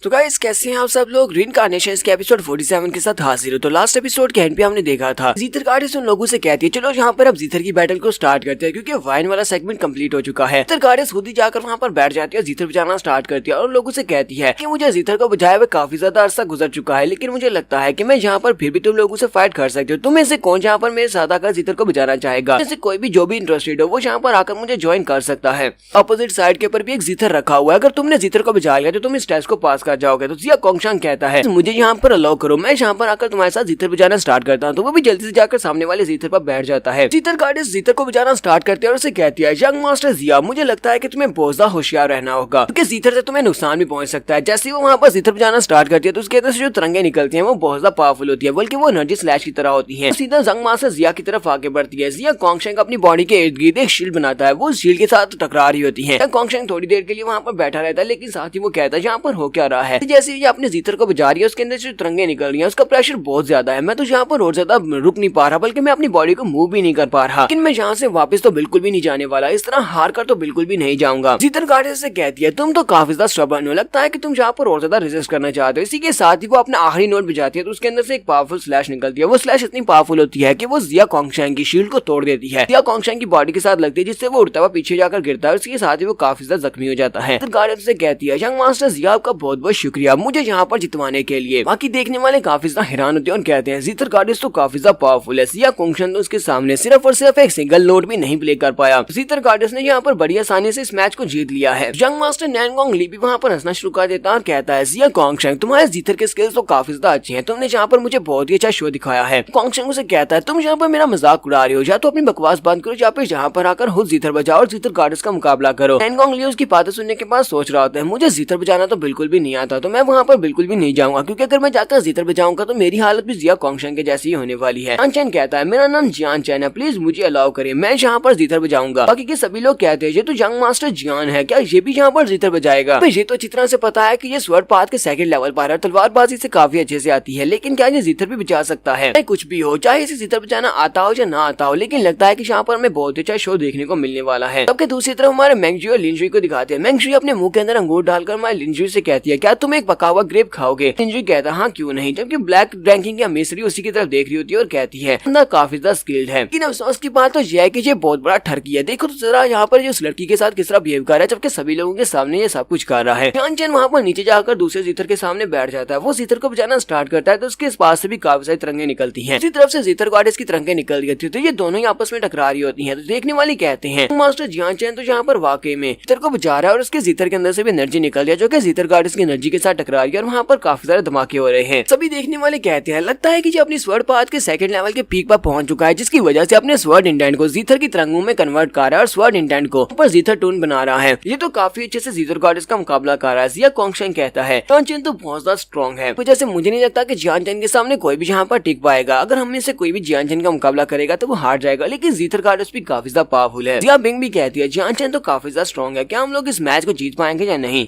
तो गाइस कैसे हैं आप सब लोग। रीइंकार्नेशंस के एपिसोड 47 के साथ हाजिर हो। तो लास्ट एपिसोड के एंड पे हमने देखा था जीथर गार्डियस उन लोगों से कहती है चलो यहाँ पर अब जीथर की बैटल को स्टार्ट करते हैं क्योंकि वाइन वाला सेगमेंट कंप्लीट हो चुका है। जीथर गार्डियस खुद ही जाकर वहाँ पर बैठ जाती है और जीथर बजाना स्टार्ट करती है और लोगों से कहती है कि मुझे जीथर को बजाए हुए काफी ज्यादा अरसा गुजर चुका है, लेकिन मुझे लगता है कि मैं यहाँ पर फिर भी तुम लोगों से फाइट कर सकती हूँ। तुम में से कौन यहाँ पर मेरे साथ आकर जीथर को बजाना चाहेगा? जैसे कोई भी जो भी इंटरेस्टेड हो वो यहाँ पर आकर मुझे ज्वाइन कर सकता है। अपोजिट साइड के ऊपर भी एक जीथर रखा हुआ है, अगर तुमने जीथर को बजा लिया तो तुम इस टेस्ट को पास कर जाओगे। तो जिया कोंगशान कहता है मुझे यहाँ पर अलाउ करो, मैं यहाँ पर आकर तुम्हारे साथ जीथर बजाना स्टार्ट करता हूँ। तो वो भी जल्दी से जाकर सामने वाले जीथर पर बैठ जाता है। जीथर गार्डियस जीथर को बजाना स्टार्ट करते हैं और उसे कहती है यंग मास्टर जिया मुझे लगता है कि तुम्हें बहुत ज्यादा होशियार रहना होगा क्योंकि जीथर से तुम्हें नुकसान भी पहुंच सकता है। जैसे वो वहाँ पर जीथर बजाना स्टार्ट करती है तो उसके अंदर से जो तरंगे निकलती हैं वो बहुत ज्यादा पावरफुल होती है, बल्कि वो एनर्जी स्लैश की तरह होती है। सीधा यंग मास्टर जिया की तरफ आगे बढ़ती है। जिया कोंगशान अपनी बॉडी के इर्द गिर्द एक शील्ड बनाता है, वो शील्ड के साथ टकरा रही होती है। कोंगशान थोड़ी देर के लिए वहाँ पर बैठा रहता है, लेकिन साथ ही वो कहता है यहाँ पर हो क्या रहा है। जैसे ये अपने जीथर को बजा रही है उसके अंदर से तरंगे निकल रही है, उसका प्रेशर बहुत ज्यादा है। मैं तो यहाँ पर और ज्यादा रुक नहीं पा रहा, बल्कि मैं अपनी बॉडी को मूव भी नहीं कर पा रहा, लेकिन मैं यहाँ से वापस तो बिल्कुल भी नहीं जाने वाला, इस तरह हार कर तो बिल्कुल भी नहीं जाऊंगा। जीथर गार्डियस से कहती है तुम तो काफी ज्यादा स्टबर्न हो, लगता है कि तुम यहाँ पर और ज्यादा रेजिस्ट करना चाहते हो। इसी के साथ ही वो अपना आखिरी नोट बजाती है तो उसके अंदर से एक पावरफुल स्लैश निकलती है। वो स्लैश इतनी पावरफुल होती है कि वो जिया कोंगशान की शील्ड को तोड़ देती है। जिया कोंगशान की बॉडी के साथ लगती है जिससे वो उड़ता हुआ पीछे जाकर गिरता है। उसके साथ ही वो काफी ज्यादा जख्मी हो जाता है। गार्डियस से कहती है यंग मास्टर जिया आपका बहुत बहुत शुक्रिया मुझे यहाँ पर जितवाने के लिए। बाकी देखने वाले काफी ज्यादा हैरान होते हैं और कहते हैं जीथर गार्डियस तो काफी ज्यादा पावरफुल है। जिया कोंगशान तो उसके सामने सिर्फ और सिर्फ एक सिंगल नोट भी नहीं प्ले कर पाया। जीथर गार्डियस ने यहाँ पर बड़ी आसानी से इस मैच को जीत लिया है। यंग मास्टर नैनगोंग ली भी वहाँ पर हंसना शुरू कर देता है और कहता है जिया कोंगशान तुम्हारे जीथर के स्किल्स तो काफी ज्यादा अच्छे हैं, तुमने यहाँ पर मुझे बहुत ही अच्छा शो दिखाया है। कोंगशान उसे कहता है तुम यहाँ पर मेरा मजाक उड़ा रहे हो, या तो अपनी बकवास बंद करो या फिर यहाँ पर आकर खुद जीथर बजाओ और जीथर गार्डियस का मुकाबला करो। नैनगोंग ली उसकी बातें सुनने के बाद सोच रहा होता है मुझे जीथर बजाना तो बिल्कुल भी नहीं आता, तो मैं वहाँ पर बिल्कुल भी नहीं जाऊंगा क्योंकि अगर मैं जाकर जीथर बजाऊंगा तो मेरी हालत भी जिया कोंगशान के जैसी ही होने वाली है। जियान कहता है मेरा नाम जियान चैन है, प्लीज मुझे अलाउ करें, मैं यहाँ पर जीथर बजाऊंगा। बाकी के सभी लोग कहते हैं ये तो यंग मास्टर जियान है, क्या ये भी यहाँ पर जीथर बजाएगा? ये तो अच्छी तरह से पता है कि ये स्वर्ड पाथ के सेकंड लेवल पर है, तलवारबाजी से काफी अच्छे से आती है, लेकिन क्या ये जीथर भी बजा सकता है? कुछ भी हो, चाहे इसे जीथर बजाना आता हो या ना आता हो, लेकिन लगता है कि यहाँ पर हमें बहुत अच्छा शो देखने को मिलने वाला है। तब के दूसरी तरफ हमारे मेंगजुई और लिनजुई को दिखाते हैं। मेंगजुई अपने मुंह के अंदर अंगूर डालकर हमारे लिनजुई से कहती है क्या तुम एक पका हुआ ग्रेप खाओगे? लिनजुई कहता है हाँ क्यों नहीं, जबकि ब्लैक रैंकिंग या मिस्री उसी की तरफ देख रही होती है और कहती है काफी ज्यादा स्किल्ड है। लेकिन अफसोस की बात तो यह है कि ये बहुत बड़ा ठरकी है। देखो तो जरा यहाँ पर इस लड़की के साथ किस तरह बिहेव कर रहा है, जबकि सभी लोगों के सामने ये सब कुछ कर रहा है। जियान चैन वहाँ पर नीचे जाकर दूसरे जीथर के सामने बैठ जाता है। वो जीथर को बजाना स्टार्ट करता है तो उसके पास से भी काफी सारी तरंगे निकलती हैं। इसी तरफ से जीथर गार्डियस की तरंगे निकल गई थी तो ये दोनों ही आपस में टकरा रही होती हैं। तो देखने वाले कहते हैं मास्टर जियान चैन तो यहाँ पर वाकई में जीथर को बजा रहा है और उसके जीथर के अंदर से भी एनर्जी निकल रही है जो कि जीथर गार्डियस की एनर्जी के साथ टकरा रही है और वहाँ पर काफी सारे धमाके हो रहे हैं। सभी देखने वाले कहते हैं लगता है कि ये अपनी स्वर्ड पाथ के सेकंड लेवल के पीक पर पहुंच चुका है, जिसकी वजह से अपने स्वर्ड इंटेंट को जीथर की तरंगों में कन्वर्ट कर रहा है और स्वर्ड इंटेंट को ऊपर जीथर टून बना रहा है। ये तो काफी अच्छे से जीथर गार्डियस का मुकाबला कर रहा है। जिया कोंगशान कहता है जियान चैन तो बहुत ज्यादा स्ट्रॉन्ग है, वजह से मुझे नहीं लगता कि जियान चैन के सामने कोई भी यहाँ पर टिक पाएगा। अगर हम में से कोई भी जियान चैन का मुकाबला करेगा तो वो हार जाएगा, लेकिन जीथर गार्डियस भी काफी ज्यादा पावरफुल है। जिया बिंग भी कहती है जियान चैन तो काफी ज्यादा स्ट्रॉन्ग है, क्या हम लोग इस मैच को जीत पाएंगे या नहीं?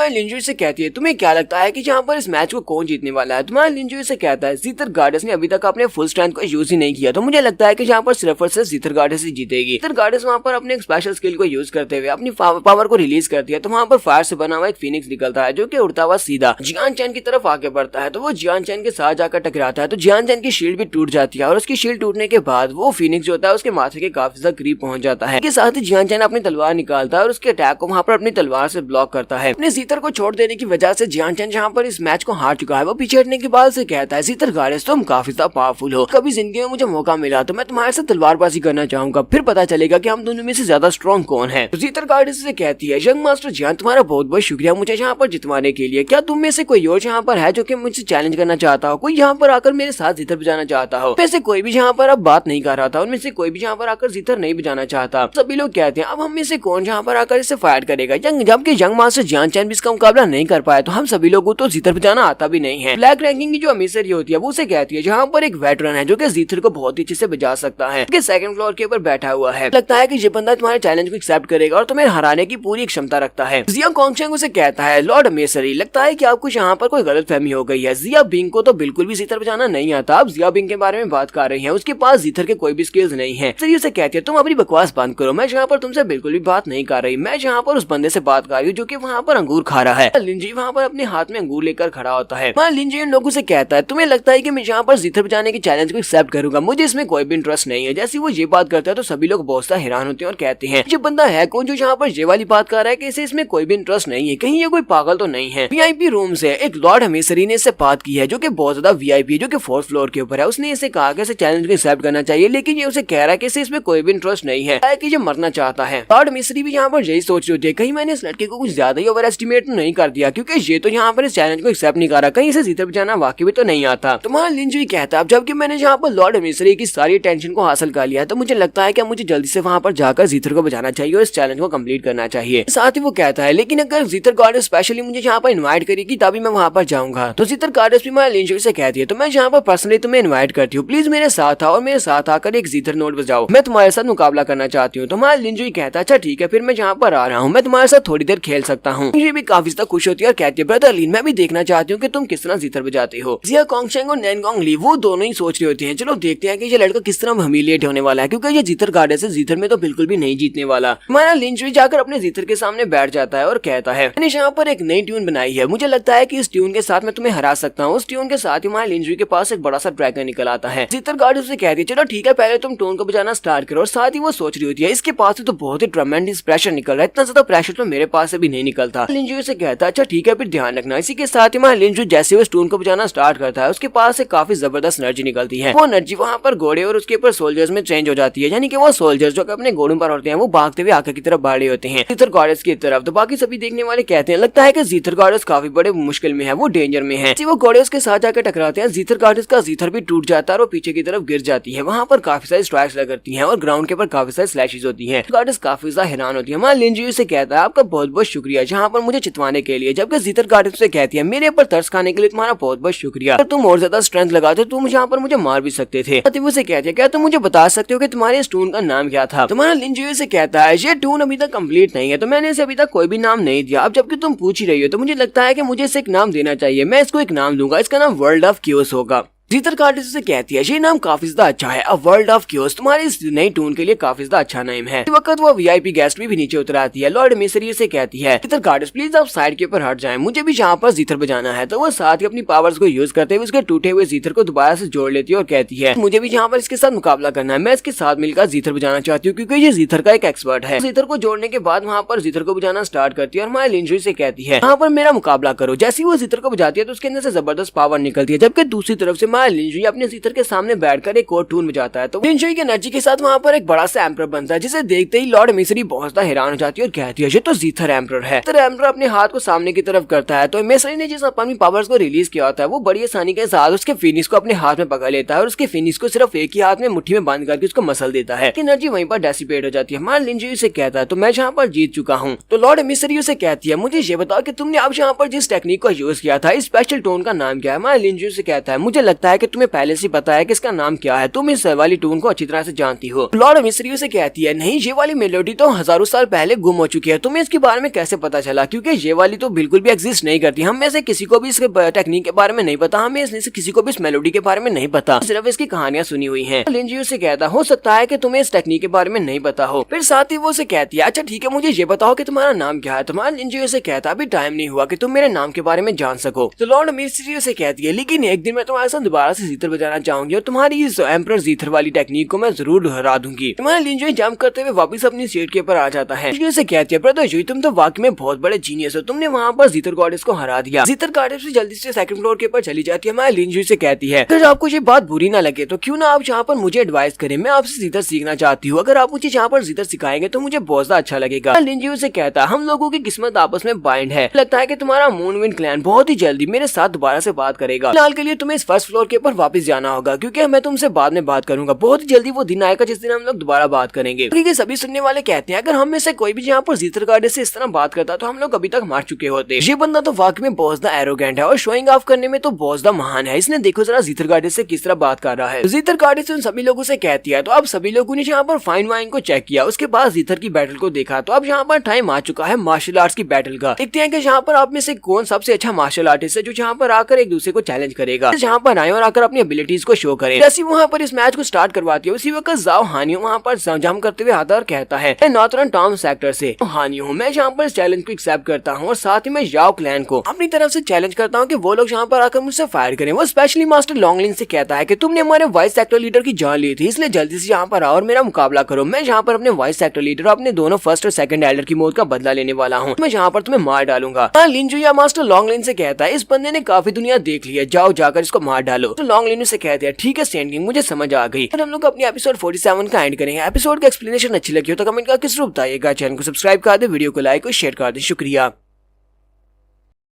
लिनजुई से कहती है तुम्हें क्या लगता है कि यहाँ पर इस मैच को कौन जीतने वाला है? तुम्हारा लिनजुई से कहता है जीथर गार्डियस ने अभी तक अपने फुल स्ट्रेंथ को यूज ही नहीं किया, तो मुझे लगता है कि यहाँ पर सिर्फ और सिर्फ जीथर गार्डियस ही जीतेगी। जीथर गार्डियस वहाँ पर अपने स्पेशल स्किल को यूज करते हुए अपनी पावर को रिलीज करती है तो वहाँ पर फायर से बना हुआ एक फीनिक्स निकलता है जो कि उड़ता हुआ सीधा जियान चैन की तरफ आगे बढ़ता है। तो वो जियान चैन के साथ जाकर टकराता है तो जियान चैन की शील्ड भी टूट जाती है और उसकी शील्ड टूटने के बाद वो फीनिक्स जो होता है उसके माथे के काफी ज्यादा करीब पहुंच जाता है। इसके साथ ही जियान चैन अपनी तलवार निकालता है और उसके अटैक को वहाँ पर अपनी तलवार से ब्लॉक करता है। अपने जीथर को छोड़ देने की वजह से जियान चैन जहाँ पर इस मैच को हार चुका है वो पीछे हटने के बाद से कहता है जीथर गार्डियस तुम काफी ज्यादा पावरफुल हो, कभी जिंदगी में मुझे मौका मिला तो मैं तुम्हारे साथ तलवारबाजी करना चाहूंगा, फिर पता चलेगा कि हम दोनों में से ज्यादा स्ट्रॉन्ग कौन है। तो जीथर गार्डियस से कहती है यंग मास्टर जियान तुम्हारा बहुत बहुत शुक्रिया मुझे यहाँ पर जितवाने के लिए। क्या तुम में से कोई और यहाँ पर है जो कि मुझसे चैलेंज करना चाहता हो, कोई यहाँ पर आकर मेरे साथ जीथर बजाना चाहता हो? वैसे कोई भी यहाँ पर अब बात नहीं कर रहा था, उनमें से कोई भी यहाँ पर आकर जीथर नहीं बजाना चाहता। सभी लोग कहते हैं अब हम में से कौन यहाँ पर आकर इसे फाइट करेगा। जबकि यंग मास्टर जियान चैन भी इसका मुकाबला नहीं कर पाया तो हम सभी लोगों तो जीथर बजाना आता भी नहीं है। ब्लैक रैंकिंग की जो अमीसरी होती है वो उसे कहती है यहाँ पर एक वेटरन है जो कि जीथर को बहुत ही अच्छे से बजा सकता है, सेकंड फ्लोर के ऊपर बैठा हुआ है। लगता है कि ये बंदा तुम्हारे चैलेंज को एक्सेप्ट करेगा और तुम्हें हराने की पूरी क्षमता रखता है। जिया कोंगशान उसे कहता है लॉर्ड अमेसरी लगता है कि आपको यहाँ पर कोई गलतफहमी हो गई है, जिया बिंग को तो बिल्कुल भी जीथर बजाना नहीं आता। आप जिया बिंग के बारे में बात कर रही हैं, उसके पास जीथर के कोई भी स्किल्स नहीं है। उसे कहती है तुम अपनी बकवास बंद करो, मैं यहाँ पर तुमसे बिल्कुल भी बात नहीं कर रही, मैं यहाँ पर उस बंदे से बात कर रही हूँ जो कि वहाँ पर अंगूर खा रहा है। लिनजुई वहाँ पर अपने हाथ में अंगूर लेकर खड़ा होता है। वहाँ लिंजी उन लोगों से कहता है तुम्हें लगता है कि मैं यहाँ पर जीतर बचाने के चैलेंज को एक्सेप्ट करूंगा, मुझे इसमें कोई भी इंटरेस्ट नहीं है। जैसे वो ये बात करता है तो सभी लोग बहुत सा हैरान होते हैं और कहते हैं ये बंदा है कौन जो यहाँ पर ये वाली बात कर रहा है कि इसे इसमें कोई भी इंटरेस्ट नहीं है, कहीं ये कोई पागल तो नहीं है। वीआईपी रूम से एक लॉर्ड हमेशरी ने इससे बात की है जो कि बहुत ज्यादा वीआईपी है, जो कि 4th फ्लोर के ऊपर है। उसने इसे कहा कि इसे चैलेंज को एक्सेप्ट करना चाहिए, लेकिन ये उसे कह रहा है कि इसे इसमें कोई भी इंटरेस्ट नहीं है कि ये मरना चाहता है। लॉर्ड हमेशरी भी यहाँ पर यही सोच रही होती है कहीं मैंने इस लड़के को कुछ ज्यादा ही ओवर एस्टिमेट नहीं कर दिया, क्योंकि ये तो यहाँ पर इस चैलेंज को एक्सेप्ट नहीं कर रहा, कहीं इसे जीतर बचाना वाकई भी तो नहीं आता। तुम्हारा लिंजी कहता है जबकि मैंने यहाँ पर लॉर्ड हमेशरी की सारी टेंशन को हासिल कर लिया है तो मुझे लगता है कि मुझे जल्दी से वहाँ पर जाकर जीतर को बचाना चाहिए और इस चैलेंज को कंप्लीट करना चाहिए। साथ ही वो कहता है लेकिन अगर जीतर गॉडेस स्पेशली मुझे यहाँ पर इनवाइट करेगी तभी मैं वहाँ पर जाऊंगा। तो जीतर गॉडेस भी मैं लिंजी से कहती है तो मैं यहाँ पर पर्सनली तुम्हें इनवाइट करती हूँ, प्लीज मेरे साथ आओ और मेरे साथ आकर एक जीतर नोट बजाओ, मैं तुम्हारे साथ मुकाबला करना चाहती हूँ। तो हमारा लिंजी कहता है अच्छा ठीक है फिर मैं यहाँ पर आ रहा हूँ, मैं तुम्हारे साथ थोड़ी देर खेल सकता हूँ। ये भी काफी ज्यादा खुश होती है और कहती है ब्रदर लीन मैं भी देखना चाहती हूँ कि तुम किस तरह जीतर बजाते हो। जिया कॉन्गशेंग और नैनगोंग ली वो दोनों ही सोच रहे होते हैं चलो देखते हैं कि ये लड़का किस तरह ह्यूमिलिएट होने वाला है, क्योंकि ये जीतर गॉडेस है, जीतर में तो बिल्कुल भी नहीं जीतने वाला। हमारा लिंजी जाकर अपने जीतर के सामने बैठ जाता है और कहता है मैंने यहाँ पर एक नई ट्यून बनाई है, मुझे लगता है कि इस ट्यून के साथ मैं तुम्हें हरा सकता हूँ। उस ट्यून के साथ ही हमारे लिंजी के पास एक बड़ा सा ड्रैगन निकल आता है। जीतर गॉडेस से कहती है चलो ठीक है पहले तुम ट्यून को बजाना स्टार्ट करो। और साथ ही वो सोच रही होती है इसके पास तो बहुत ही ट्रेमेंडस प्रेशर निकल रहा है, इतना ज्यादा प्रेशर तो मेरे पास से भी नहीं निकलता। लिंजी से कहता है अच्छा ठीक है फिर ध्यान रखना। इसी के साथ ही हमारा लिंजी जैसे वो ट्यून को बजाना स्टार्ट करता है उसके पास से काफी जबरदस्त एनर्जी निकलती है। वो एनर्जी वहाँ पर घोड़े और उसके ऊपर सोल्जर्स में चेंज हो जाती है, यानी कि वो सोल्जर्स जो अपने घोड़ों पर होते हैं वो भागते हुए आगे की तरफ बढ़ रहे होते हैं जीतर गॉडेस की तरफ। तो बाकी सभी देखने वाले कहते हैं लगता है कि जीतर गॉडेस काफी बड़े मुश्किल में है, वो डेंजर में है। वो घोड़े उसके साथ जाकर टकराते हैं, जीतर गॉडेस का जीतर भी टूट जाता है और पीछे की तरफ गिर जाती है। वहाँ पर काफी सारी स्ट्राइक्स लगती है और ग्राउंड के ऊपर काफी सारी स्लैशेस होती है। गॉडेस काफी ज्यादा हैरान होती है। हमारा लिंजी से कहता है आपका बहुत बहुत शुक्रिया जहाँ पर मुझे चितवाने के लिए, जबकि जीतर गॉडेस से कहती है मेरे ऊपर तरस खाने के लिए तुम्हारा बहुत बहुत शुक्रिया, अगर तुम और ज्यादा स्ट्रेंथ लगाते तो तुम यहाँ पर मुझे मार भी सकते थे। वो से कहती है क्या तुम मुझे बता सकते हो कि तुम्हारे इस टून का नाम क्या था। तुम्हारा लिंजी से कहता है ये टून अभी तक कंप्लीट नहीं है तो मैंने इसे अभी तक कोई भी नाम नहीं दिया। अब जबकि तुम पूछ ही रही हो तो मुझे लगता है कि मुझे इसे एक नाम देना चाहिए, मैं इसको एक नाम दूंगा, इसका नाम वर्ल्ड ऑफ क्यूस होगा। जीतर गॉडेस से कहती है ये नाम काफी ज्यादा अच्छा है, अ वर्ल्ड ऑफ क्यूस तुम्हारी इस नई टून के लिए काफी ज्यादा अच्छा नाम है। इस वक्त वो वीआईपी गेस्ट भी नीचे उतर आती है। लॉर्ड हमेशरी से कहती है जीतर गॉडेस प्लीज आप साइड के ऊपर हट जाएं, मुझे भी यहाँ पर जीतर बजाना है। तो वो साथ ही अपनी पावर्स को यूज करते हुए उसके टूटे हुए जीतर को दोबारा से जोड़ लेती है और कहती है मुझे भी यहाँ पर इसके साथ मुकाबला करना है, मैं इसके साथ मिलकर जीतर बजाना चाहती हूँ क्योंकि ये जीतर का एक एक्सपर्ट है। जीतर को जोड़ने के बाद वहाँ पर जीतर को बजाना स्टार्ट करती है और हमारे लिंजी से कहती है यहाँ पर मेरा मुकाबला करो। जैसे वो जीतर को बजाती है तो उसके अंदर से जबरदस्त पावर निकलती है, जबकि दूसरी तरफ से हमारा लिंजी अपने जीतर के सामने बैठकर एक और टून बजाता है। तो लिंजी की एनर्जी के साथ वहाँ पर एक बड़ा सा एम्परर बनता है, जिसे देखते ही लॉर्ड हमेशरी बहुत ज्यादा हैरान हो जाती है और कहती है ये तो जीतर एम्परर है। जीतर एम्परर अपने हाथ को सामने की तरफ करता है तो हमेशरी ने जिस अपनी पावर्स को रिलीज किया होता है वो बड़ी आसानी के साथ उसके फिनिश को अपने हाथ में पकड़ लेता है और उसके फिनिश को सिर्फ एक ही हाथ में मुट्ठी में बांध करके उसको मसल देता है। एनर्जी वहीं पर डेसिपेट हो जाती है। हमारा लिंजी से कहता है तो मैं यहाँ पर जीत चुका हूँ। तो लॉर्ड हमेशरी से कहती है मुझे ये बताओ कि तुमने अब यहाँ पर जिस टेक्निक को यूज किया था इस स्पेशल टोन का नाम क्या है। हमारा लिंजी से कहता है मुझे लगता है कि तुम्हें पहले से पता है कि इसका नाम क्या है, तुम इस वाली टून को अच्छी तरह से जानती हो। लॉर्ड हमेशरी से कहती है नहीं ये वाली मेलोडी तो हजारों साल पहले गुम हो चुकी है, तुम्हें इसके बारे में कैसे पता चला, क्योंकि ये वाली तो बिल्कुल भी एग्जिस्ट नहीं करती। हम में से किसी को भी इसके टेक्निक के बारे में नहीं पता, हमें इसमें से किसी को भी इस मेलोडी के बारे में नहीं पता, सिर्फ इसकी कहानियां सुनी हुई हैं। लिंजी से कहता हो सकता है कि तुम्हें इस टेक्निक के बारे में नहीं पता हो। फिर साथ ही वो से कहती है अच्छा ठीक है मुझे ये बताओ कि तुम्हारा नाम क्या है। तुम्हारा लिंजी से कहता अभी टाइम नहीं हुआ कि तुम मेरे नाम के बारे में जान सको। तो लॉर्ड हमेशरी से कहती है लेकिन एक दिन मैं तुम्हारे साथ दोबारा से जीतर बजाना चाहूंगी और तुम्हारी इस एम्परर जीतर वाली टेक्निक को मैं जरूर दोहरा दूंगी। तुम्हारा लिंजी जंप करते हुए वापस अपनी सीट के ऊपर आ जाता है। से कहती है ब्रदर जी तुम तो वाकई में बहुत बड़े जीनियस हो, तुमने वहाँ पर जीतर गॉडेस को हरा दिया। जीतर गॉडेस भी जल्दी से सेकंड फ्लोर के ऊपर चली जाती है। हमारे लिंजी से कहती है अगर आपको ये बात बुरी ना लगे तो क्यों ना आप यहाँ पर मुझे एडवाइस करें, मैं आपसे जीतर सीखना चाहती हूँ, अगर आप मुझे यहाँ पर जीतर सिखाएंगे तो मुझे बहुत ज्यादा अच्छा लगेगा। लिंजी से कहता है हम लोगों की किस्मत आपस में बाइंड है, लगता है कि तुम्हारा मूनविंड क्लैन बहुत ही जल्दी मेरे साथ दोबारा से बात करेगा। फिलहाल के लिए तुम्हें इस फर्स्ट फ्लोर के ऊपर वापस जाना होगा क्योंकि मैं तुमसे बाद में बात करूंगा, बहुत ही जल्दी वो दिन आएगा जिस दिन हम लोग दोबारा बात करेंगे। ठीक है, सभी सुनने वाले कहते हैं अगर हम में से कोई भी यहाँ पर जीतर गॉडेस से इस तरह बात करता तो हम लोग अभी तक मार चुके होते। ये बंदा तो वाकई में बहुत ज्यादा एरोगेंट है और शोइंग ऑफ करने में तो बहुत ज्यादा महान है। इसने देखो जरा जीतर गॉडेस से किस तरह बात कर रहा है। जीतर गॉडेस उन सभी लोगों से कहती है तो अब सभी लोगों ने यहाँ पर फाइन वाइन को चेक किया, उसके बाद जीतर की बैटल को देखा, तो अब यहाँ पर टाइम आ चुका है मार्शल आर्ट्स की बैटल का। देखते हैं कि यहाँ पर आप में से कौन सबसे अच्छा मार्शल आर्टिस्ट है जो यहाँ पर आकर एक दूसरे को चैलेंज करेगा। यहाँ पर आए और आकर अपनी एबिलिटीज को शो करे। जैसे वहाँ पर इस मैच को स्टार्ट करवाती है उसी वक्त जाओ हानियो वहाँ पर जम करते हुए आता और कहता है मैं नॉर्थर्न टॉम सेक्टर से हानियो हूँ, मैं यहाँ पर इस चैलेंज को एक्सेप्ट करता हूँ और साथ ही मैं याओ क्लैन को अपनी तरफ से चैलेंज करता हूँ कि वो लोग यहाँ पर आकर मुझसे फायर करें। वो स्पेशली मास्टर लॉन्गलिन से कहता है कि तुमने हमारे वाइस सेक्टर लीडर की जान ली थी, इसलिए जल्दी से यहाँ पर आओ और मेरा मुकाबला करो। मैं यहाँ पर अपने वाइस सेक्टर लीडर और अपने दोनों फर्स्ट और सेकंड एल्डर की मौत का बदला लेने वाला हूँ। मैं यहाँ पर तुम्हें मार डालूंगा। लिंजू या मास्टर लॉन्गलिन से कहता है इस बंदे ने काफी दुनिया देख ली है, जाओ जाकर इसको मार डालो। तो लॉन्गलिन से कहते हैं ठीक है सेंडिंग, मुझे समझ आ गई। और हम लोग अपने एपिसोड 47 का एंड करेंगे। एपिसोड का एक्सप्लेनेशन अच्छी लगी हो तो कमेंट करके जरूर बताइएगा। चैनल को सब्सक्राइब कर दे, वीडियो को लाइक और शेयर कर दे। शुक्रिया।